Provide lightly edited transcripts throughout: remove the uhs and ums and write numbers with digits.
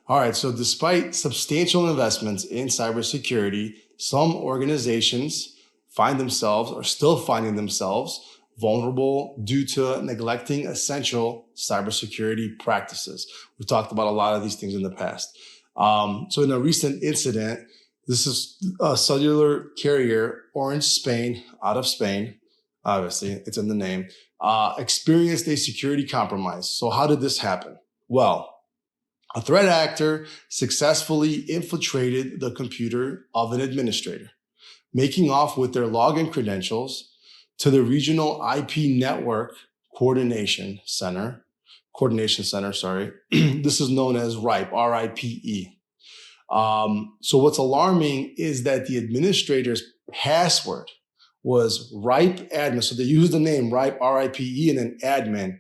All right, so despite substantial investments in cybersecurity, some organizations find themselves or still finding themselves vulnerable due to neglecting essential cybersecurity practices. We've talked about a lot of these things in the past. So in a recent incident, this is a cellular carrier, Orange Spain, out of Spain, obviously, it's in the name, experienced a security compromise. So how did this happen? Well, a threat actor successfully infiltrated the computer of an administrator, making off with their login credentials to the regional IP network coordination center. This is known as RIPE, R-I-P-E. So what's alarming is that the administrator's password was RIPE admin. So they used the name RIPE, R-I-P-E, and then admin.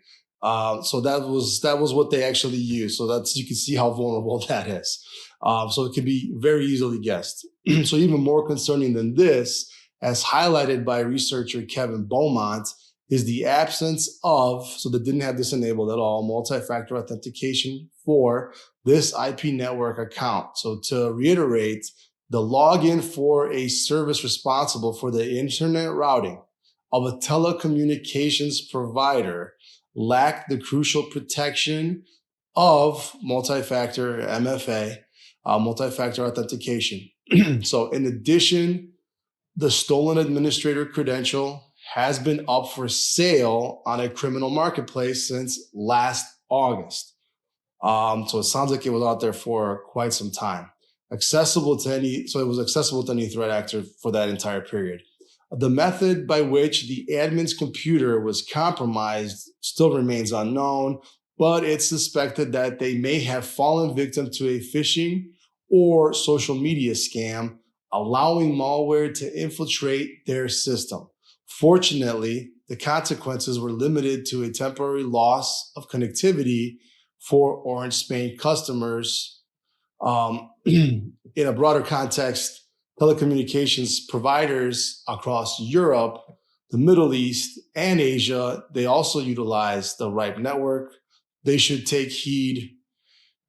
So that was what they actually used. So you can see how vulnerable that is. So it can be very easily guessed. So even more concerning than this, as highlighted by researcher Kevin Beaumont, is the absence of, so they didn't have this enabled at all, multi-factor authentication for this IP network account. So to reiterate, the login for a service responsible for the internet routing of a telecommunications provider lacked the crucial protection of multi-factor MFA, multi-factor authentication. So in addition, the stolen administrator credential has been up for sale on a criminal marketplace since last August. So it sounds like it was out there for quite some time. It was accessible to any threat actor for that entire period. The method by which the admin's computer was compromised still remains unknown, but it's suspected that they may have fallen victim to a phishing or social media scam, allowing malware to infiltrate their system. Fortunately, the consequences were limited to a temporary loss of connectivity for Orange Spain customers. In a broader context, telecommunications providers across Europe, the Middle East, and Asia, they also utilize the RIPE network. They should take heed,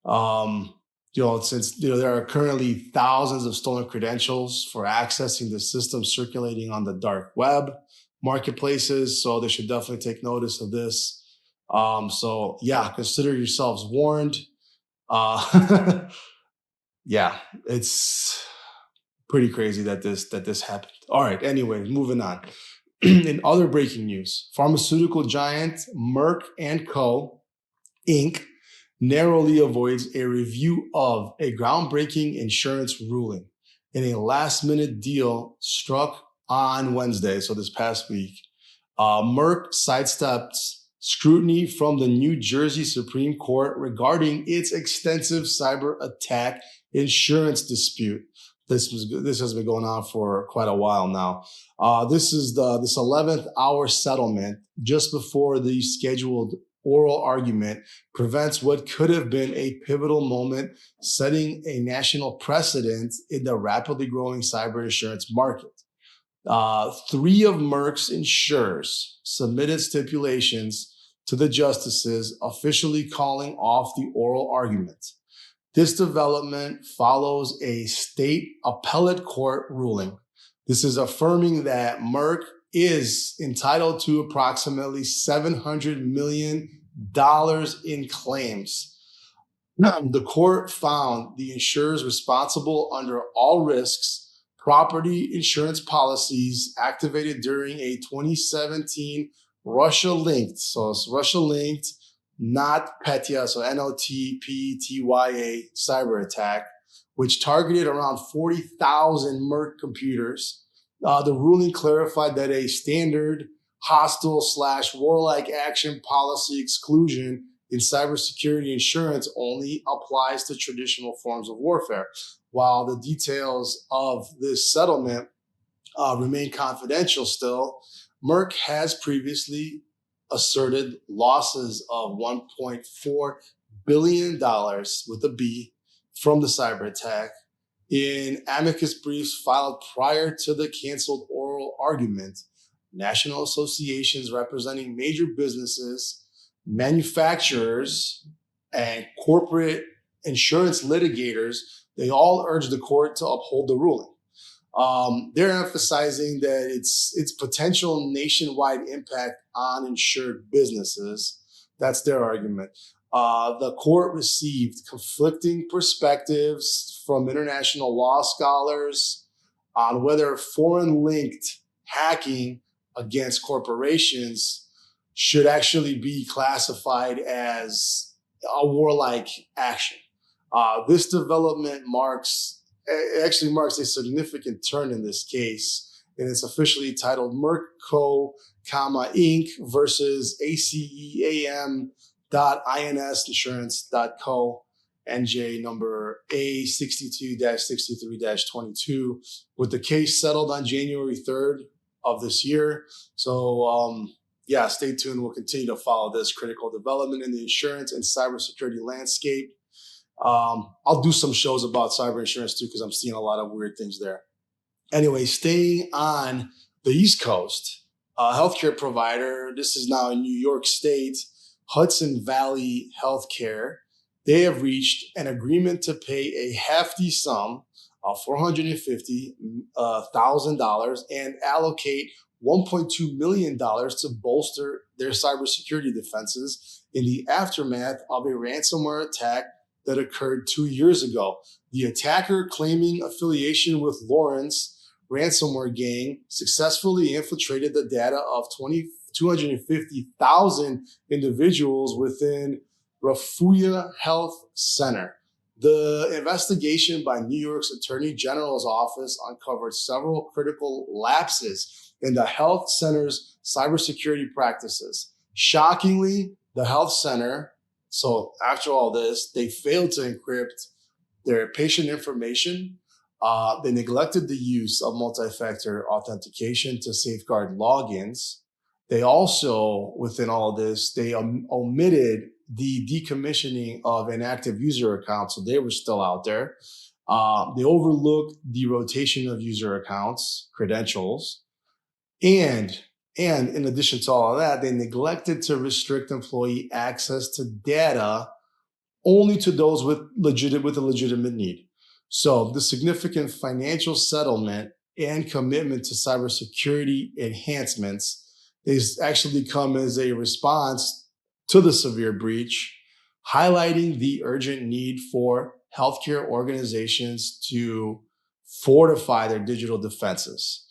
since there are currently thousands of stolen credentials for accessing the system circulating on the dark web marketplaces. So they should definitely take notice of this. Consider yourselves warned. Yeah, it's pretty crazy that this happened. All right, anyway, moving on. In other breaking news, pharmaceutical giant Merck & Co., Inc. narrowly avoids a review of a groundbreaking insurance ruling in a last-minute deal struck on Wednesday, so this past week. Merck sidesteps scrutiny from the New Jersey Supreme Court regarding its extensive cyber attack insurance dispute. This has been going on for quite a while now. This 11th hour settlement just before the scheduled oral argument prevents what could have been a pivotal moment, setting a national precedent in the rapidly growing cyber insurance market. 3 of Merck's insurers submitted stipulations to the justices, officially calling off the oral argument. This development follows a state appellate court ruling. This is affirming that Merck is entitled to approximately $700 million in claims. The court found the insurers responsible under all risks property insurance policies activated during a 2017 Russia-linked, so it's Russia-linked, not Petya, so NOTPETYA cyber attack, which targeted around 40,000 Merck computers. The ruling clarified that a standard hostile/warlike action policy exclusion in cybersecurity insurance only applies to traditional forms of warfare. While the details of this settlement remain confidential still, Merck has previously asserted losses of $1.4 billion with a B from the cyber attack in amicus briefs filed prior to the canceled oral argument. National associations representing major businesses manufacturers and corporate insurance litigators, they all urge the court to uphold the ruling. They're emphasizing that its potential nationwide impact on insured businesses. That's their argument. The court received conflicting perspectives from international law scholars on whether foreign-linked hacking against corporations should actually be classified as a warlike action. This development actually marks a significant turn in this case, and it's officially titled Merck Co., Inc. versus ACEAM.INS Insurance.co. NJ number A62-63-22, with the case settled on January 3rd of this year. So, stay tuned. We'll continue to follow this critical development in the insurance and cybersecurity landscape. I'll do some shows about cyber insurance too, because I'm seeing a lot of weird things there. Anyway, staying on the East Coast, a healthcare provider, this is now in New York State, Hudson Valley Healthcare, they have reached an agreement to pay a hefty sum of $450,000 and allocate $1.2 million to bolster their cybersecurity defenses in the aftermath of a ransomware attack that occurred 2 years ago. The attacker, claiming affiliation with Lawrence ransomware gang, successfully infiltrated the data of 250,000 individuals within Rafuya Health Center. The investigation by New York's Attorney General's office uncovered several critical lapses in the health center's cybersecurity practices. Shockingly, the health center, so after all this, they failed to encrypt their patient information. They neglected the use of multi-factor authentication to safeguard logins. They also, within all this, they omitted the decommissioning of inactive user accounts, so they were still out there. They overlooked the rotation of user accounts, credentials, and in addition to all of that, they neglected to restrict employee access to data only to those with a legitimate need. So the significant financial settlement and commitment to cybersecurity enhancements, they actually come as a response to the severe breach, highlighting the urgent need for healthcare organizations to fortify their digital defenses.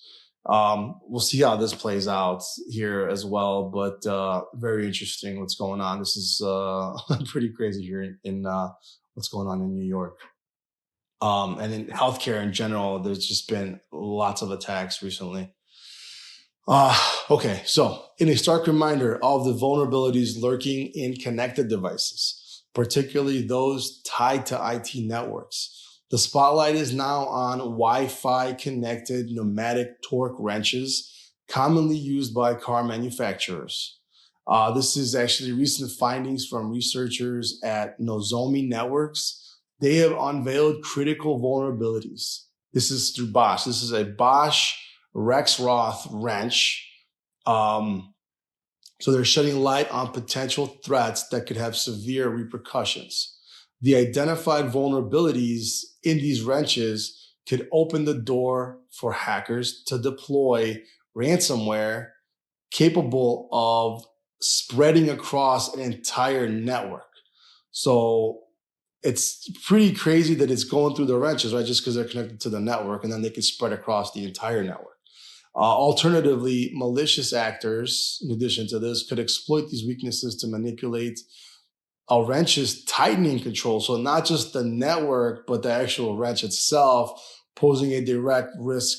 We'll see how this plays out here as well, but very interesting what's going on. This is pretty crazy here in what's going on in New York. And in healthcare in general, there's just been lots of attacks recently. Okay, so in a stark reminder of the vulnerabilities lurking in connected devices, particularly those tied to IT networks, the spotlight is now on Wi-Fi connected pneumatic torque wrenches, commonly used by car manufacturers. This is actually recent findings from researchers at Nozomi Networks. They have unveiled critical vulnerabilities. This is through Bosch. This is a Bosch Rexroth wrench. So they're shedding light on potential threats that could have severe repercussions. The identified vulnerabilities in these wrenches could open the door for hackers to deploy ransomware capable of spreading across an entire network. So it's pretty crazy that it's going through the wrenches, right? Just because they're connected to the network, and then they can spread across the entire network. Alternatively, malicious actors, in addition to this, could exploit these weaknesses to manipulate a wrench's tightening control. So not just the network, but the actual wrench itself, posing a direct risk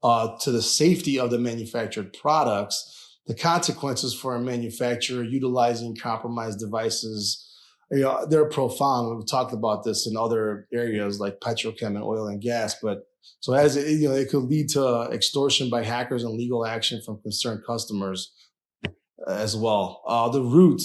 to the safety of the manufactured products. The consequences for a manufacturer utilizing compromised devices, they're profound. We've talked about this in other areas like petrochem and oil and gas, but so as it could lead to extortion by hackers and legal action from concerned customers as well. The root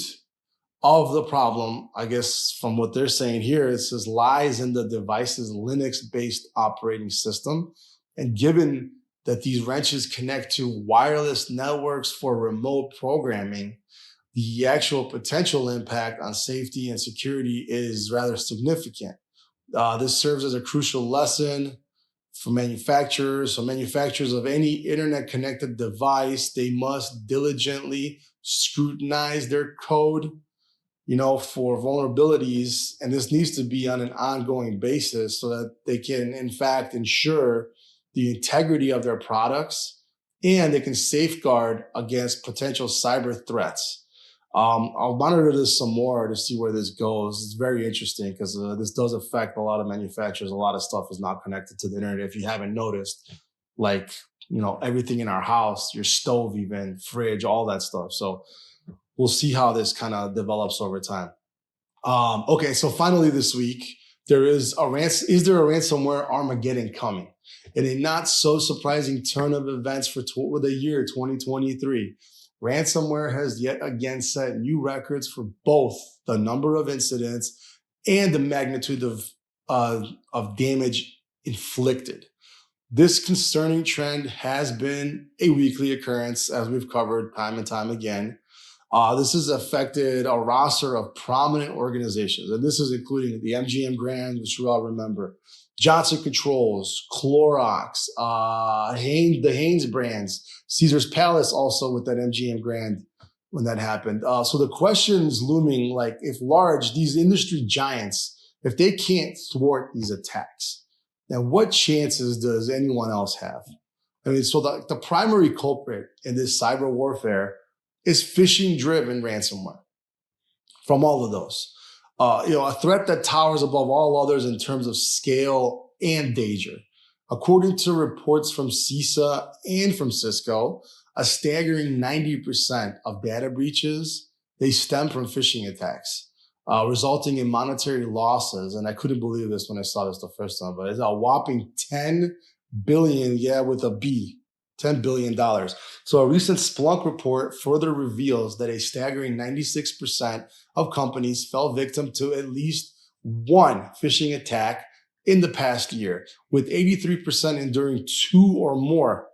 of the problem, I guess, from what they're saying here, it says lies in the device's Linux-based operating system. And given that these wrenches connect to wireless networks for remote programming, the actual potential impact on safety and security is rather significant. This serves as a crucial lesson for manufacturers. So, manufacturers of any internet connected device, they must diligently scrutinize their code, for vulnerabilities. And this needs to be on an ongoing basis so that they can, in fact, ensure the integrity of their products and they can safeguard against potential cyber threats. I'll monitor this some more to see where this goes. It's very interesting because this does affect a lot of manufacturers. A lot of stuff is not connected to the internet. If you haven't noticed, like, everything in our house, your stove, even fridge, all that stuff. So we'll see how this kind of develops over time. Okay, so finally this week, is there a ransomware Armageddon coming? In a not so surprising turn of events for the year 2023, ransomware has yet again set new records for both the number of incidents and the magnitude of damage inflicted. This concerning trend has been a weekly occurrence, as we've covered time and time again. This has affected a roster of prominent organizations, and this is including the MGM Grand, which we all remember, Johnson Controls, Clorox, the Hanes brands, Caesar's Palace, also with that MGM Grand when that happened. So the question's looming, like, if these industry giants, if they can't thwart these attacks, then what chances does anyone else have? I mean, so the primary culprit in this cyber warfare is phishing-driven ransomware from all of those. A threat that towers above all others in terms of scale and danger. According to reports from CISA and from Cisco, a staggering 90% of data breaches, they stem from phishing attacks, resulting in monetary losses. And I couldn't believe this when I saw this the first time, but it's a whopping 10 billion, with a B, $10 billion. So a recent Splunk report further reveals that a staggering 96% of companies fell victim to at least one phishing attack in the past year, with 83% enduring two or more.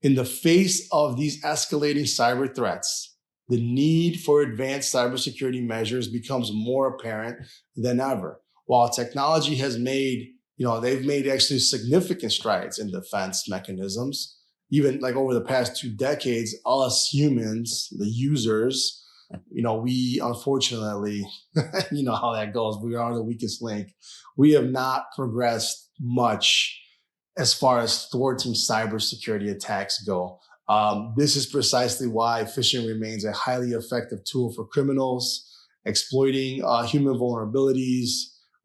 In the face of these escalating cyber threats, the need for advanced cybersecurity measures becomes more apparent than ever. While technology has made, they've made actually significant strides in defense mechanisms, even like over the past 2 decades, us humans, the users, we unfortunately, you know how that goes. We are the weakest link. We have not progressed much as far as thwarting cybersecurity attacks go. This is precisely why phishing remains a highly effective tool for criminals, exploiting human vulnerabilities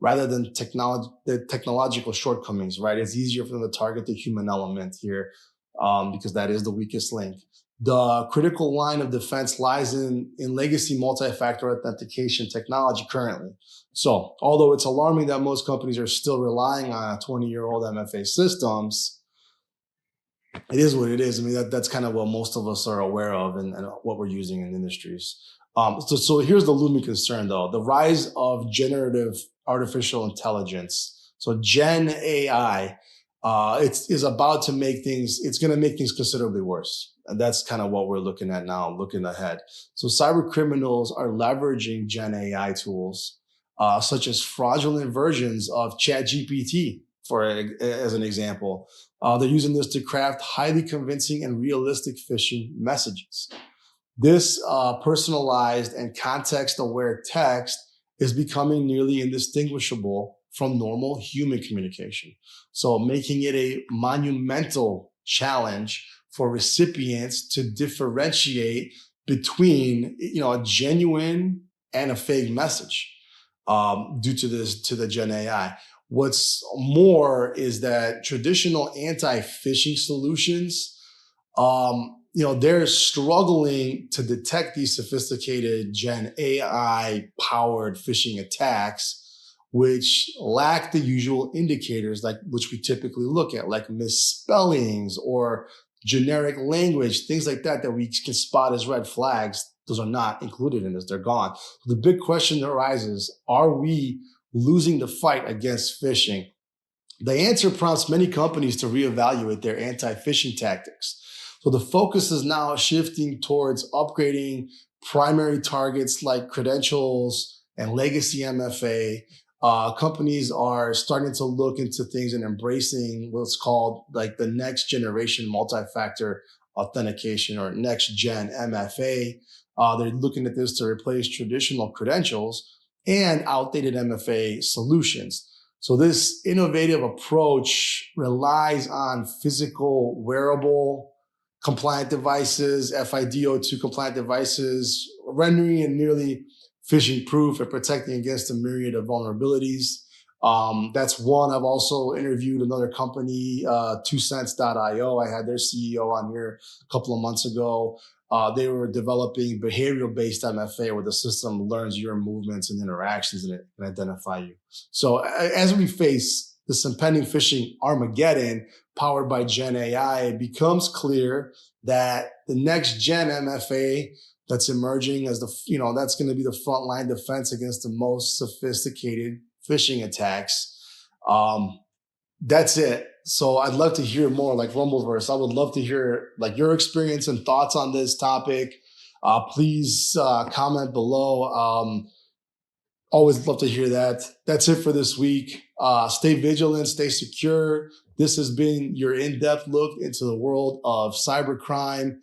rather than the technological shortcomings, right? It's easier for them to target the human element here because that is the weakest link. The critical line of defense lies in legacy multi-factor authentication technology currently. So although it's alarming that most companies are still relying on 20-year-old MFA systems, it is what it is. I mean, that's kind of what most of us are aware of and what we're using in industries. So here's the looming concern, though. The rise of generative artificial intelligence. So Gen AI, is about to it's going to make things considerably worse. And that's kind of what we're looking at now, looking ahead. So cyber criminals are leveraging Gen AI tools, such as fraudulent versions of ChatGPT, as an example. They're using this to craft highly convincing and realistic phishing messages. This personalized and context-aware text is becoming nearly indistinguishable from normal human communication. So making it a monumental challenge for recipients to differentiate between, a genuine and a fake message due to the Gen AI. What's more is that traditional anti-phishing solutions, they're struggling to detect these sophisticated Gen AI powered phishing attacks, which lack the usual indicators which we typically look at, like misspellings or generic language, things like that we can spot as red flags. Those are not included in this. They're gone. So the big question that arises, are we losing the fight against phishing? The answer prompts many companies to reevaluate their anti-phishing tactics. So the focus is now shifting towards upgrading primary targets like credentials and legacy MFA. Companies are starting to look into things and embracing what's called like the next generation multi-factor authentication, or next gen MFA. They're looking at this to replace traditional credentials and outdated MFA solutions. So this innovative approach relies on physical wearable compliant devices, FIDO2 compliant devices, rendering it nearly phishing proof and protecting against a myriad of vulnerabilities. That's one. I've also interviewed another company, 2cents.io. I had their CEO on here a couple of months ago. They were developing behavioral-based MFA where the system learns your movements and interactions and it can identify you. So as we face this impending phishing Armageddon powered by Gen AI, it becomes clear that the next Gen MFA that's emerging as that's going to be the frontline defense against the most sophisticated phishing attacks. That's it. So I'd love to hear more, like Rumbleverse. I would love to hear like your experience and thoughts on this topic. Please comment below. Always love to hear that. That's it for this week. Stay vigilant, stay secure. This has been your in-depth look into the world of cybercrime.